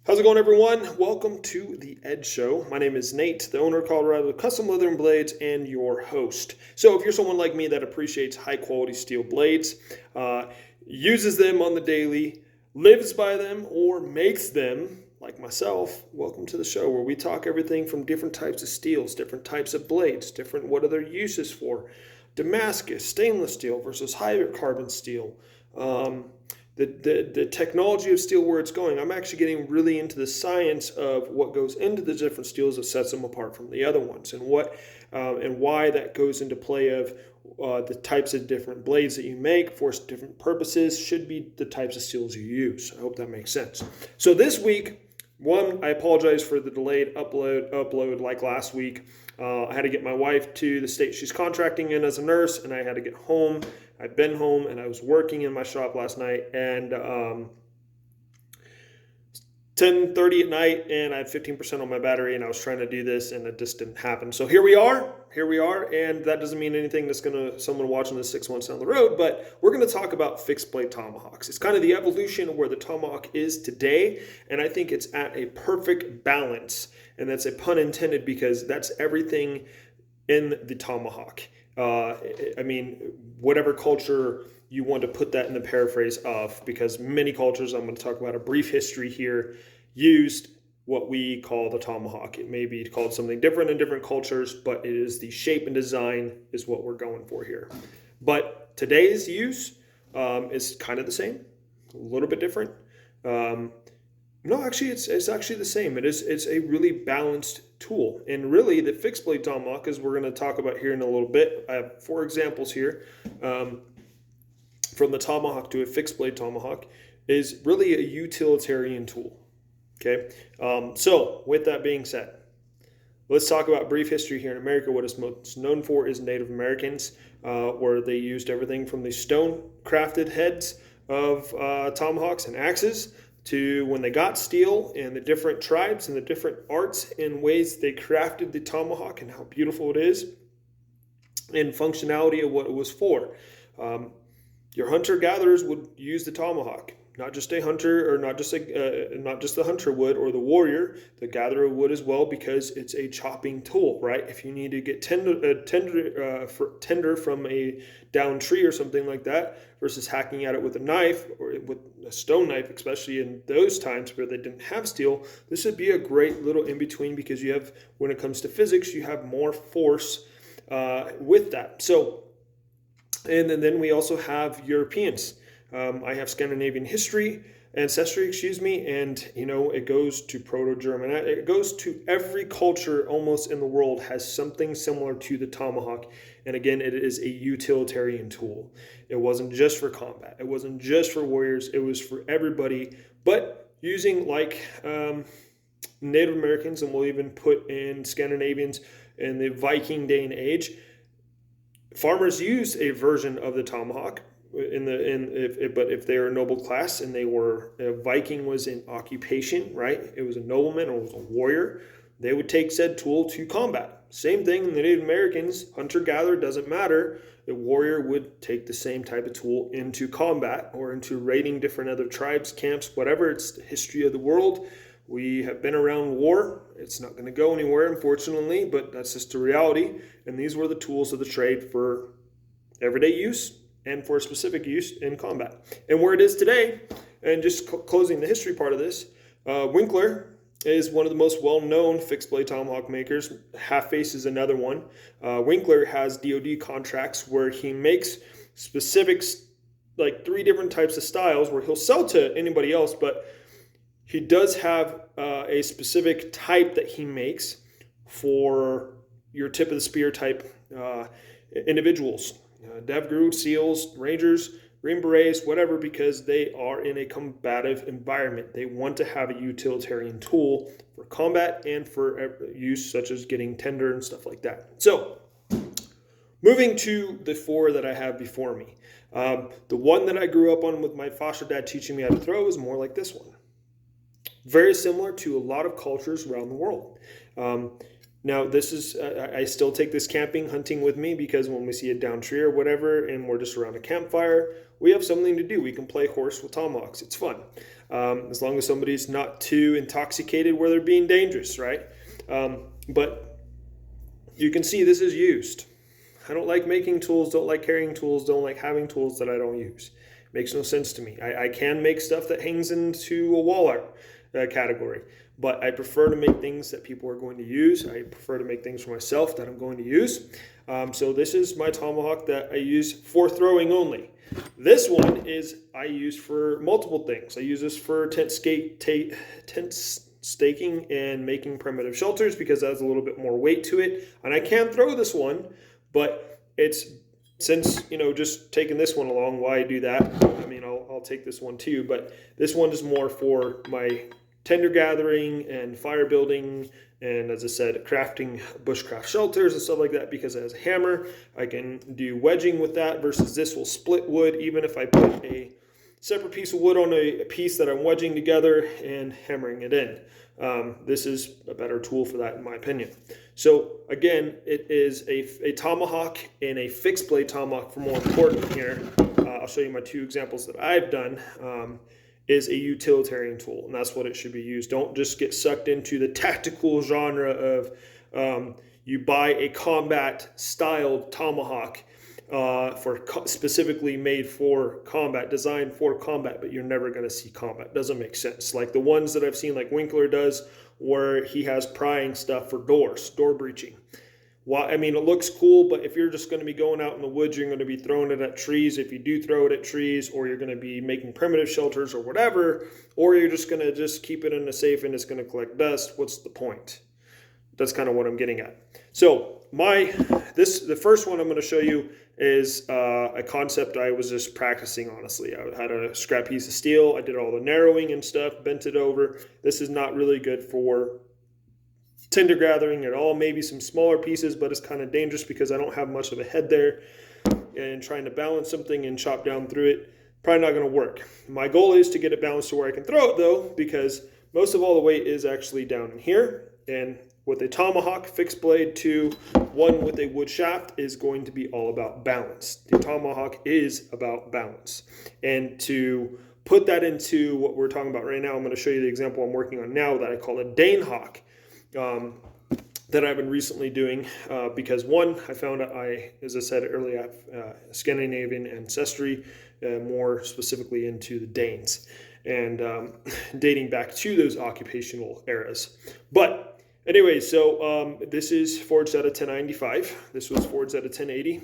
How's it going, everyone? Welcome to the Ed Show. My name is Nate, the owner of Colorado Custom Leather and Blades, and your host. So if you're someone like me that appreciates high-quality steel blades, uses them on the daily, lives by them, or makes them, like myself, welcome to the show where we talk everything from different types of steels, different types of blades, what are their uses for, Damascus, stainless steel versus high carbon steel, the technology of steel, where it's going. I'm actually getting really into the science of what goes into the different steels that sets them apart from the other ones, and why that goes into play of the types of different blades that you make for different purposes should be the types of steels you use. I hope that makes sense. So this week, I apologize for the delayed upload like last week. I had to get my wife to the state she's contracting in as a nurse, and I had to get home. I've been home, and I was working in my shop last night, and 10:30 at night, and I had 15% on my battery, and I was trying to do this, and it just didn't happen. So here we are, and that doesn't mean anything that's someone watching this 6 months down the road, but we're gonna talk about fixed blade Tomahawks. It's kind of the evolution of where the Tomahawk is today, and I think it's at a perfect balance, and that's a pun intended because that's everything in the Tomahawk. I mean, whatever culture you want to put that in the paraphrase of, because many cultures, I'm going to talk about a brief history here, used what we call the Tomahawk. It may be called something different in different cultures, but it is the shape and design is what we're going for here. But today's use is kind of the same, a little bit different. No, actually, it's actually the same. It's a really balanced tool, and really the fixed blade Tomahawk, as we're going to talk about here in a little bit. I have 4 examples here from the Tomahawk to a fixed blade Tomahawk, is really a utilitarian tool. Okay, so with that being said, let's talk about brief history here in America. What it's most known for is Native Americans, where they used everything from the stone crafted heads of tomahawks and axes to when they got steel, and the different tribes and the different arts and ways they crafted the tomahawk and how beautiful it is and functionality of what it was for. Your hunter-gatherers would use the tomahawk. Not just a hunter, or not just the hunter would, or the warrior, the gatherer would as well, because it's a chopping tool, right? If you need to get tender from a downed tree or something like that, versus hacking at it with a knife or with a stone knife, especially in those times where they didn't have steel, this would be a great little in between, because you have, when it comes to physics, you have more force with that. So, and then we also have Europeans. I have Scandinavian ancestry, and it goes to Proto-German. It goes to every culture almost in the world has something similar to the tomahawk. And again, it is a utilitarian tool. It wasn't just for combat. It wasn't just for warriors. It was for everybody. But using like Native Americans, and we'll even put in Scandinavians in the Viking day and age, farmers used a version of the tomahawk. But if they were a noble class and they were, a Viking was an occupation, right? It was a nobleman or it was a warrior. They would take said tool to combat. Same thing in the Native Americans, hunter-gatherer, doesn't matter. The warrior would take the same type of tool into combat or into raiding different other tribes, camps, whatever. It's the history of the world. We have been around war. It's not going to go anywhere, unfortunately, but that's just the reality. And these were the tools of the trade for everyday use and for specific use in combat. And where it is today, and just closing the history part of this, Winkler is one of the most well-known fixed blade tomahawk makers. Half Face is another one. Winkler has DoD contracts where he makes specifics, like 3 different types of styles, where he'll sell to anybody else, but he does have a specific type that he makes for your tip of the spear type individuals. DevGru, SEALs, Rangers, Green Berets, whatever, because they are in a combative environment. They want to have a utilitarian tool for combat and for use, such as getting tender and stuff like that. So, moving to the 4 that I have before me. The one that I grew up on with my foster dad teaching me how to throw is more like this one. Very similar to a lot of cultures around the world. Now, this is, I still take this camping, hunting with me, because when we see a downed tree or whatever, and we're just around a campfire, we have something to do. We can play horse with tomahawks. It's fun. as long as somebody's not too intoxicated where they're being dangerous, right? But you can see this is used. I don't like making tools, don't like carrying tools, don't like having tools that I don't use. Makes no sense to me. I can make stuff that hangs into a wall art category, but I prefer to make things that people are going to use. I prefer to make things for myself that I'm going to use. So this is my Tomahawk that I use for throwing only. This one is I use for multiple things. I use this for tent staking and making primitive shelters because that has a little bit more weight to it. And I can throw this one, but it's, since, just taking this one along, why do that? I mean, I'll take this one too, but this one is more for my tinder gathering and fire building, and as I said, crafting bushcraft shelters and stuff like that, because it has a hammer. I can do wedging with that, versus this will split wood even if I put a separate piece of wood on a piece that I'm wedging together and hammering it in. This is a better tool for that, in my opinion. So again, it is a tomahawk and a fixed blade tomahawk, for more important here. I'll show you my two examples that I've done. Is a utilitarian tool, and that's what it should be used. Don't just get sucked into the tactical genre of you buy a combat styled tomahawk specifically made for combat, designed for combat, but you're never going to see combat. Doesn't make sense. Like the ones that I've seen, like Winkler does, where he has prying stuff for door breaching. Well, I mean, it looks cool, but if you're just going to be going out in the woods, you're going to be throwing it at trees. If you do throw it at trees, or you're going to be making primitive shelters or whatever, or you're just going to just keep it in a safe and it's going to collect dust, what's the point? That's kind of what I'm getting at. So the first one I'm going to show you is a concept I was just practicing, honestly. I had a scrap piece of steel. I did all the narrowing and stuff, bent it over. This is not really good for tinder gathering at all. Maybe some smaller pieces, but it's kind of dangerous because I don't have much of a head there, and trying to balance something and chop down through it, probably not going to work. My goal is to get it balanced to where I can throw it, though, because most of all the weight is actually down in here. And with a tomahawk fixed blade to one with a wood shaft is going to be all about balance. The tomahawk is about balance. And to put that into what we're talking about right now, I'm going to show you the example I'm working on now that I call a Dane Hawk. That I've been recently doing because, one, I found out as I said earlier, I have Scandinavian ancestry, more specifically into the Danes, and dating back to those occupational eras. But anyway, so this is forged out of 1095. This was forged out of 1080.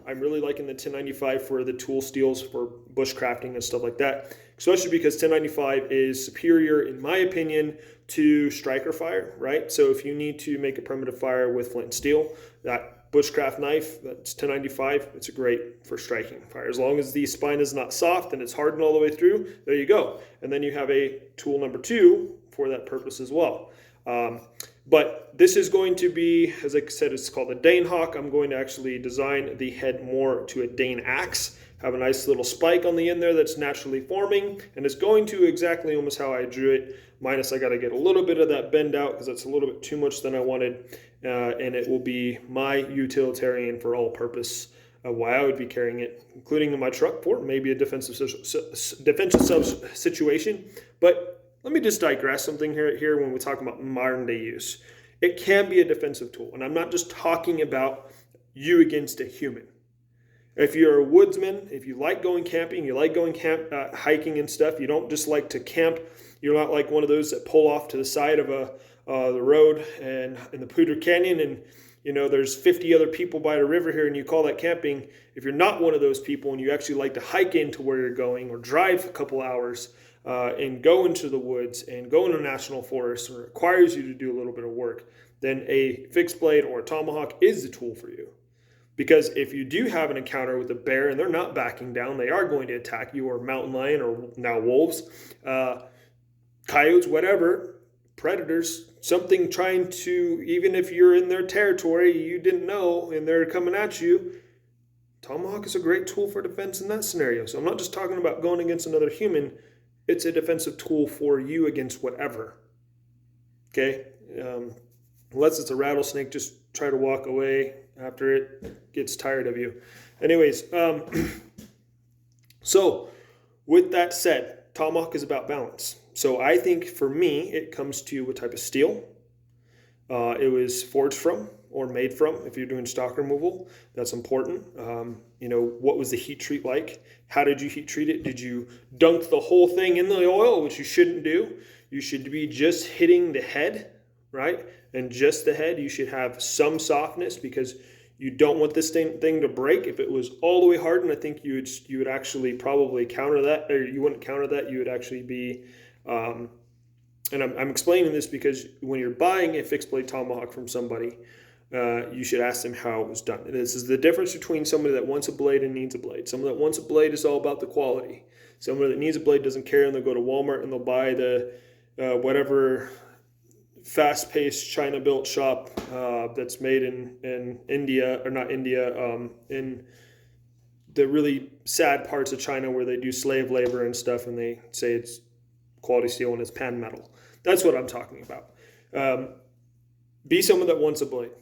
I'm really liking the 1095 for the tool steels for bushcrafting and stuff like that, especially because 1095 is superior, in my opinion, to striker fire, right? So if you need to make a primitive fire with flint and steel, that bushcraft knife, that's 1095, it's a great for striking fire. As long as the spine is not soft and it's hardened all the way through, there you go. And then you have a tool number 2 for that purpose as well. But this is going to be, as I said, it's called a Dane Hawk. I'm going to actually design the head more to a Dane axe, have a nice little spike on the end there that's naturally forming, and it's going to exactly almost how I drew it, minus I got to get a little bit of that bend out because that's a little bit too much than I wanted, and it will be my utilitarian for all purpose of why I would be carrying it, including in my truck for maybe a defensive situation. But let me just digress something here when we talk about modern day use. It can be a defensive tool, and I'm not just talking about you against a human. If you're a woodsman, if you like going camping, you like going hiking and stuff, you don't just like to camp, you're not like one of those that pull off to the side of the road and in the Poudre Canyon and there's 50 other people by the river here and you call that camping. If you're not one of those people and you actually like to hike into where you're going or drive a couple hours and go into the woods and go into a national forest, or requires you to do a little bit of work, then a fixed blade or a tomahawk is the tool for you. Because if you do have an encounter with a bear and they're not backing down, they are going to attack you, or mountain lion, or now wolves, coyotes, whatever, predators, something trying to, even if you're in their territory, you didn't know, and they're coming at you, tomahawk is a great tool for defense in that scenario. So I'm not just talking about going against another human. It's a defensive tool for you against whatever. Okay? Unless it's a rattlesnake, just try to walk away after it gets tired of you. Anyways, so with that said, Tomahawk is about balance. So I think for me, it comes to what type of steel it was forged from or made from. If you're doing stock removal, that's important. What was the heat treat like? How did you heat treat it? Did you dunk the whole thing in the oil, which you shouldn't do? You should be just hitting the head, right? And just the head. You should have some softness because you don't want this thing to break. If it was all the way hardened, I think you would actually probably counter that, or you wouldn't counter that. You would actually be, and I'm explaining this because when you're buying a fixed blade Tomahawk from somebody, you should ask them how it was done. This is the difference between somebody that wants a blade and needs a blade. Someone that wants a blade is all about the quality. Someone that needs a blade doesn't care, and they'll go to Walmart and they'll buy the whatever fast-paced China-built shop that's made in India, or not India, in the really sad parts of China where they do slave labor and stuff, and they say it's quality steel and it's pan metal. That's what I'm talking about. Be someone that wants a blade.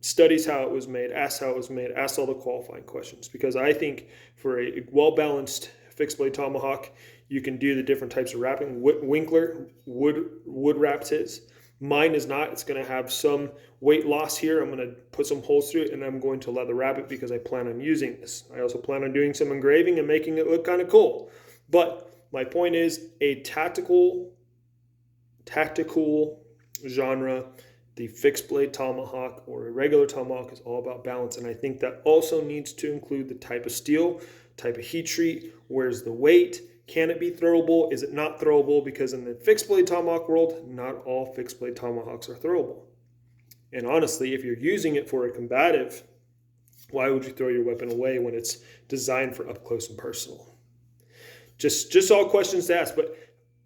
Studies how it was made, asks how it was made, asks all the qualifying questions. Because I think for a well-balanced fixed blade Tomahawk, you can do the different types of wrapping. Winkler wood wraps his. Mine is not. It's going to have some weight loss here. I'm going to put some holes through it, and I'm going to leather wrap it because I plan on using this. I also plan on doing some engraving and making it look kind of cool. But my point is, a tactical genre, the fixed blade Tomahawk or a regular Tomahawk is all about balance. And I think that also needs to include the type of steel, type of heat treat, where's the weight, can it be throwable, is it not throwable? Because in the fixed blade Tomahawk world, not all fixed blade Tomahawks are throwable. And honestly, if you're using it for a combative, why would you throw your weapon away when it's designed for up close and personal? Just all questions to ask, but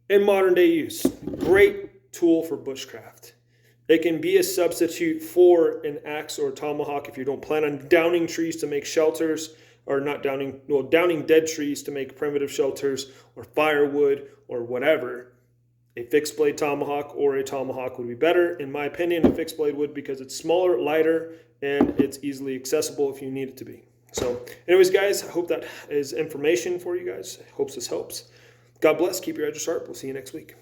in modern day use, great tool for bushcraft. It can be a substitute for an axe or a tomahawk if you don't plan on downing trees to make shelters, or not downing dead trees to make primitive shelters or firewood or whatever. A fixed blade Tomahawk or a Tomahawk would be better. In my opinion, a fixed blade would, because it's smaller, lighter, and it's easily accessible if you need it to be. So anyways, guys, I hope that is information for you guys. I hope this helps. God bless. Keep your edges sharp. We'll see you next week.